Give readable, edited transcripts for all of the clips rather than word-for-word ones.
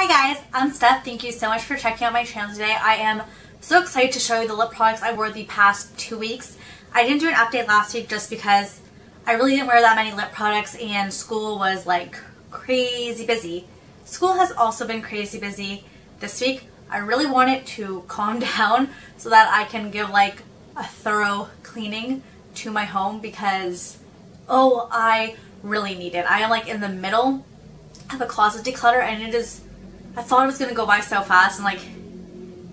Hi guys, I'm Steph. Thank you so much for checking out my channel today. I am so excited to show you the lip products I wore the past 2 weeks. I didn't do an update last week just because I really didn't wear that many lip products and school was like crazy busy. School has also been crazy busy this week. I really want it to calm down so that I can give like a thorough cleaning to my home because, oh, I really need it. I am like in the middle of a closet declutter and it is, I thought it was going to go by so fast and like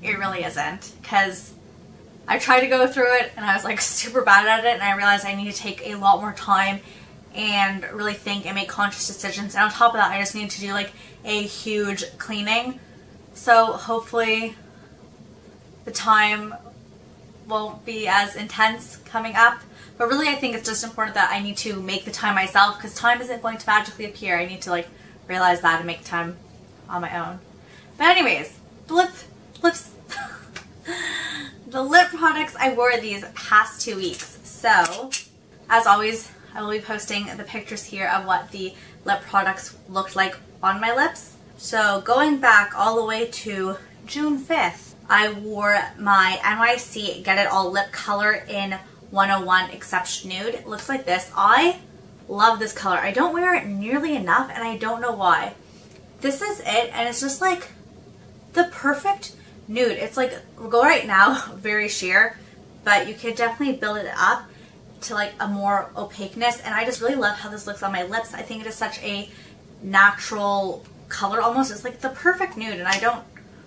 it really isn't, because I tried to go through it and I was like super bad at it and I realized I need to take a lot more time and really think and make conscious decisions, and on top of that I just need to do like a huge cleaning. So hopefully the time won't be as intense coming up, but really I think it's just important that I need to make the time myself, because time isn't going to magically appear. I need to like realize that and make time on my own. But anyways, the lip products I wore these past 2 weeks. So as always, I will be posting the pictures here of what the lip products looked like on my lips. So going back all the way to June 5th, I wore my NYC Get It All lip color in 101 ExceptioNUDE. It looks like this. I love this color. I don't wear it nearly enough and I don't know why. This is it, and it's just like the perfect nude. It's like, go right now, very sheer, but you can definitely build it up to like a more opaqueness, and I just really love how this looks on my lips. I think it is such a natural color almost. It's like the perfect nude and I don't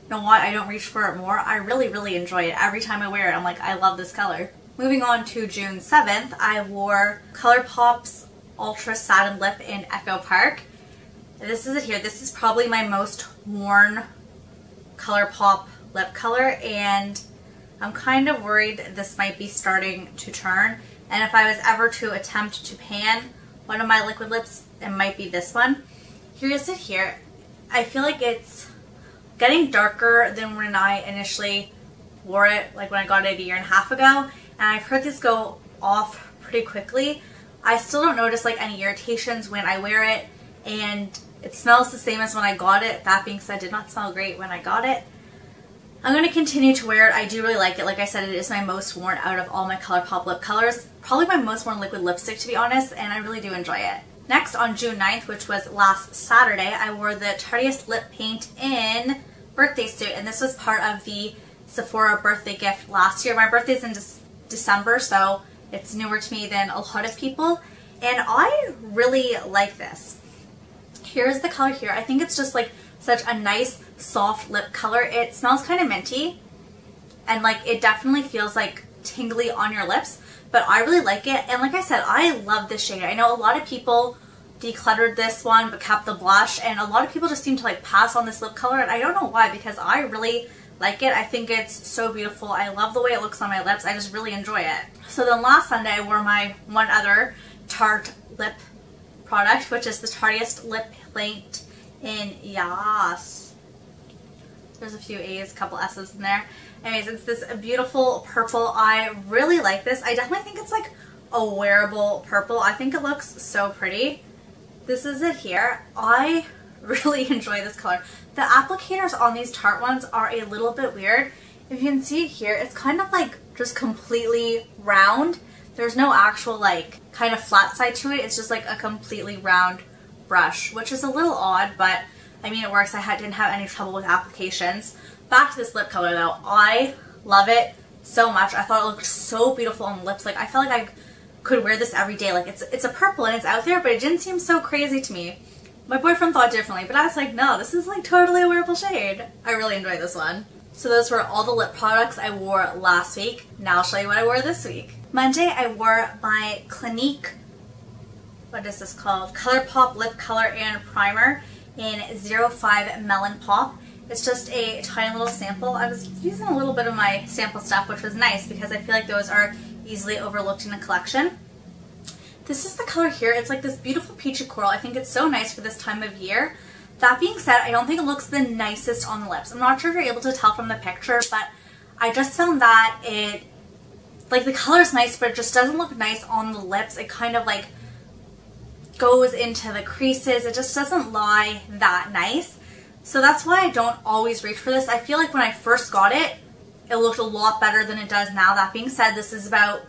know why I don't reach for it more. I really enjoy it. Every time I wear it I'm like, I love this color. Moving on to June 7th, I wore ColourPop's Ultra Satin Lip in Echo Park. This is it here. This is probably my most worn ColourPop lip color, and I'm kind of worried this might be starting to turn, and if I was ever to attempt to pan one of my liquid lips, it might be this one. Here's it here. I feel like it's getting darker than when I initially wore it, like when I got it 1.5 years ago, and I've heard this go off pretty quickly. I still don't notice like any irritations when I wear it, and it smells the same as when I got it. That being said, it did not smell great when I got it. I'm going to continue to wear it. I do really like it. Like I said, it is my most worn out of all my ColourPop lip colors. Probably my most worn liquid lipstick, to be honest, and I really do enjoy it. Next, on June 9th, which was last Saturday, I wore the Tartiest Lip Paint in Birthday Suit, and this was part of the Sephora birthday gift last year. My birthday's in December, so it's newer to me than a lot of people, and I really like this. Here's the color here. I think it's just like such a nice soft lip color. It smells kind of minty and like it definitely feels like tingly on your lips, but I really like it. And like I said, I love this shade. I know a lot of people decluttered this one but kept the blush, and a lot of people just seem to like pass on this lip color, and I don't know why, because I really like it. I think it's so beautiful. I love the way it looks on my lips. I just really enjoy it. So then last Sunday I wore my one other Tarte lip product, which is the Tartiest Lip Paint in Yaassss. There's a few A's, a couple S's in there. Anyways, it's this beautiful purple. I really like this. I definitely think it's like a wearable purple. I think it looks so pretty. This is it here. I really enjoy this color. The applicators on these Tarte ones are a little bit weird. If you can see it here, it's kind of like just completely round. There's no actual like kind of flat side to it. It's just like a completely round brush, which is a little odd, but I mean it works. I didn't have any trouble with applications. Back to this lip color though. I love it so much. I thought it looked so beautiful on the lips. Like I felt like I could wear this every day. Like it's a purple and it's out there, but it didn't seem so crazy to me. My boyfriend thought differently, but I was like, no, this is like totally a wearable shade. I really enjoyed this one. So those were all the lip products I wore last week. Now I'll show you what I wore this week. Monday I wore my Clinique, what is this called? ColourPop Lip Color and Primer in 05 Melon Pop. It's just a tiny little sample. I was using a little bit of my sample stuff, which was nice because I feel like those are easily overlooked in a collection. This is the color here. It's like this beautiful peachy coral. I think it's so nice for this time of year. That being said, I don't think it looks the nicest on the lips. I'm not sure if you're able to tell from the picture, but I just found that it, like the color is nice, but it just doesn't look nice on the lips. It kind of like goes into the creases. It just doesn't lie that nice. So that's why I don't always reach for this. I feel like when I first got it, it looked a lot better than it does now. That being said, this is about,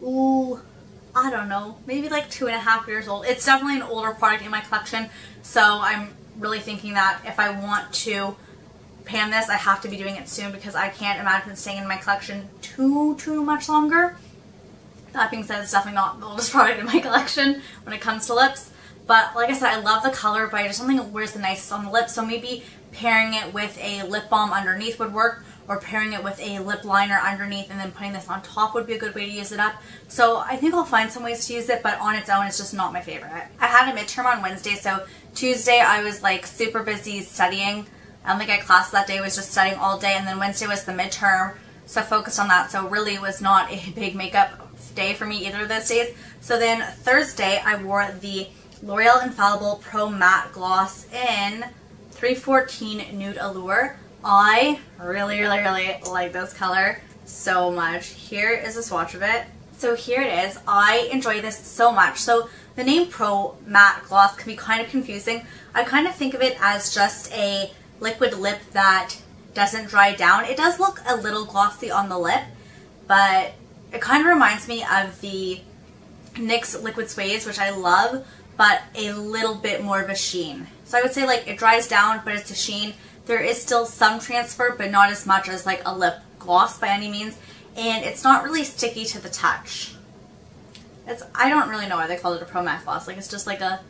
ooh, I don't know, maybe like 2.5 years old. It's definitely an older product in my collection, so I'm really thinking that if I want to pan this, I have to be doing it soon because I can't imagine staying in my collection too much longer. That being said, it's definitely not the oldest product in my collection when it comes to lips. But like I said, I love the color, but I just don't think it wears the nicest on the lips. So maybe pairing it with a lip balm underneath would work, or pairing it with a lip liner underneath and then putting this on top would be a good way to use it up. So I think I'll find some ways to use it, but on its own, it's just not my favorite. I had a midterm on Wednesday, so Tuesday I was like super busy studying. I don't think I had class that day, I was just studying all day, and then Wednesday was the midterm, so I focused on that. So really it was not a big makeup day for me either of those days. So then Thursday I wore the L'Oreal Infallible Pro Matte Gloss in 314 Nude Allure. I really like this color so much. Here is a swatch of it. So here it is. I enjoy this so much. So the name Pro Matte Gloss can be kind of confusing. I kind of think of it as just a liquid lip that doesn't dry down. It does look a little glossy on the lip, but it kind of reminds me of the NYX Liquid Suede, which I love, but a little bit more of a sheen. So I would say like it dries down, but it's a sheen. There is still some transfer, but not as much as like a lip gloss by any means. And it's not really sticky to the touch. I don't really know why they call it a Pro Matte Gloss. Like it's just like a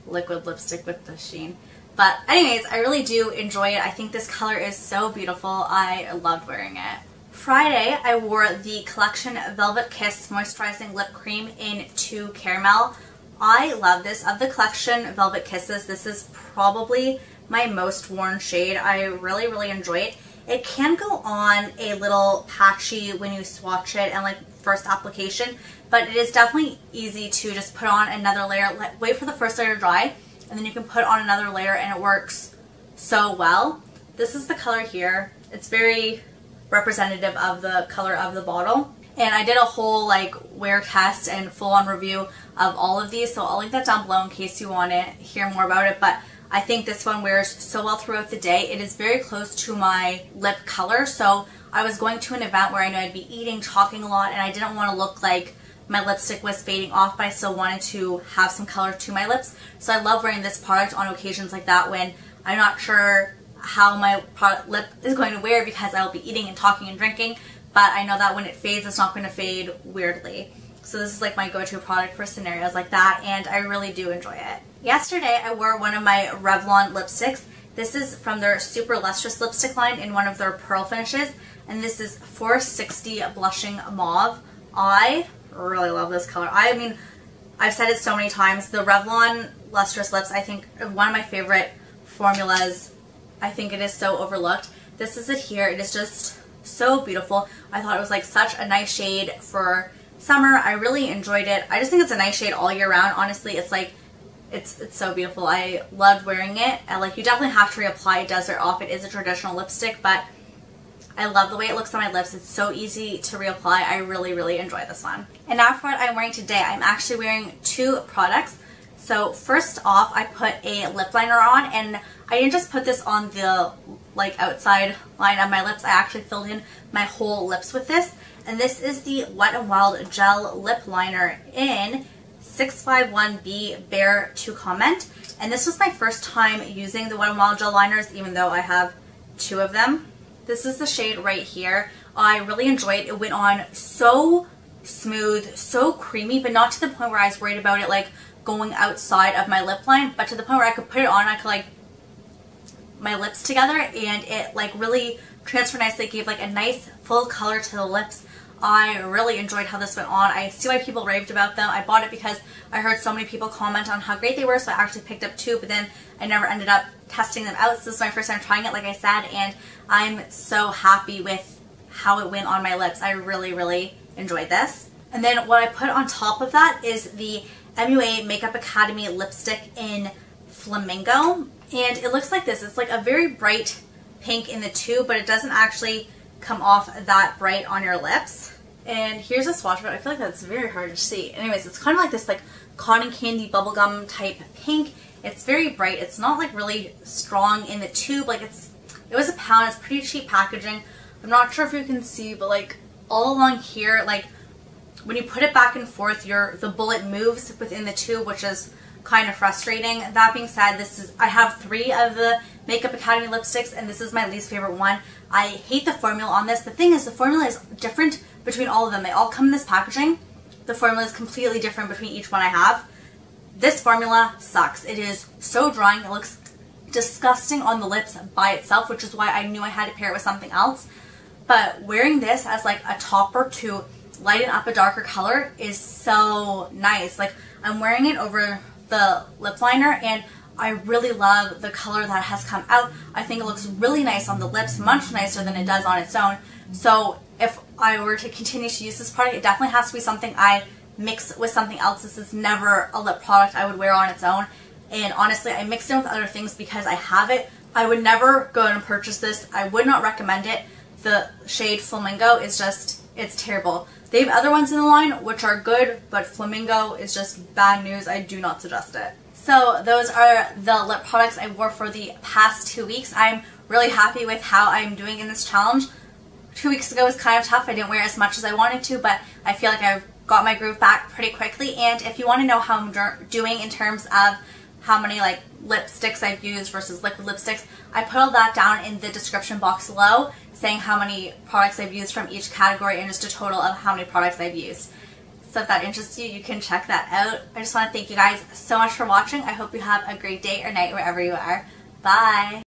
liquid lipstick with the sheen. But anyways, I really do enjoy it. I think this color is so beautiful. I loved wearing it. Friday, I wore the Collection Velvet Kiss Moisturizing Lip Cream in 2 Caramel. I love this. Of the Collection Velvet Kisses, this is probably my most worn shade. I really enjoy it. It can go on a little patchy when you swatch it and like first application, but it is definitely easy to just put on another layer. Wait for the first layer to dry, and then you can put on another layer, and it works so well. This is the color here. It's very representative of the color of the bottle. And I did a whole like wear test and full-on review of all of these, so I'll link that down below in case you want to hear more about it. But I think this one wears so well throughout the day. It is very close to my lip color, so I was going to an event where I know I'd be eating, talking a lot, and I didn't want to look like my lipstick was fading off, but I still wanted to have some color to my lips. So I love wearing this product on occasions like that when I'm not sure how my lip is going to wear because I'll be eating and talking and drinking, but I know that when it fades, it's not going to fade weirdly. So this is like my go-to product for scenarios like that, and I really do enjoy it. Yesterday, I wore one of my Revlon lipsticks. This is from their Super Lustrous lipstick line in one of their pearl finishes, and this is 460 Blushing Mauve. I really love this color. I mean, I've said it so many times. The Revlon Lustrous lips, I think, are one of my favorite formulas. I think it is so overlooked. This is it here. It is just so beautiful. I thought it was like such a nice shade for summer. I really enjoyed it. I just think it's a nice shade all year round. Honestly, it's like, it's so beautiful. I loved wearing it. And like, you definitely have to reapply. It does wear off. It is a traditional lipstick, but I love the way it looks on my lips. It's so easy to reapply. I really enjoy this one. And now for what I'm wearing today. I'm actually wearing 2 products. So first off, I put a lip liner on, and I didn't just put this on the like outside line of my lips. I actually filled in my whole lips with this. And this is the Wet n Wild Gel Lip Liner in 651B Bare to Comment. And this was my first time using the Wet n Wild Gel Liners, even though I have 2 of them. This is the shade right here. I really enjoyed it. It went on so smooth, so creamy, but not to the point where I was worried about it like going outside of my lip line, but to the point where I could put it on, I could like my lips together, and it like really transferred nicely. It gave like a nice full color to the lips. I really enjoyed how this went on. I see why people raved about them. I bought it because I heard so many people comment on how great they were, so I actually picked up 2, but then I never ended up testing them out. So this is my first time trying it, like I said, and I'm so happy with how it went on my lips. I really enjoyed this. And then what I put on top of that is the MUA Makeup Academy lipstick in Flamingo, and it looks like this. It's like a very bright pink in the tube, but it doesn't actually come off that bright on your lips. And here's a swatch of it. I feel like that's very hard to see. Anyways, it's kind of like this like cotton candy bubblegum type pink. It's very bright. It's not like really strong in the tube. Like it was £1. It's pretty cheap packaging. I'm not sure if you can see, but like all along here, like when you put it back and forth, the bullet moves within the tube, which is kind of frustrating. That being said, I have 3 of the Makeup Academy lipsticks, and this is my least favorite one. I hate the formula on this. The thing is, the formula is different between all of them. They all come in this packaging. The formula is completely different between each one I have. This formula sucks. It is so drying. It looks disgusting on the lips by itself, which is why I knew I had to pair it with something else. But wearing this as like a topper to lighten up a darker color is so nice. Like I'm wearing it over the lip liner, and I really love the color that has come out. I think it looks really nice on the lips, much nicer than it does on its own. So if I were to continue to use this product, it definitely has to be something I mix with something else. This is never a lip product I would wear on its own. And honestly, I mixed it with other things because I have it. I would never go and purchase this. I would not recommend it. The shade Flamingo is just, it's terrible. They have other ones in the line which are good, but Flamingo is just bad news. I do not suggest it. So those are the lip products I wore for the past 2 weeks. I'm really happy with how I'm doing in this challenge. 2 weeks ago was kind of tough. I didn't wear as much as I wanted to, but I feel like I've got my groove back pretty quickly. And if you want to know how I'm doing in terms of how many like lipsticks I've used versus liquid lipsticks, I put all that down in the description box below, saying how many products I've used from each category and just a total of how many products I've used. So if that interests you, you can check that out. I just want to thank you guys so much for watching. I hope you have a great day or night wherever you are. Bye!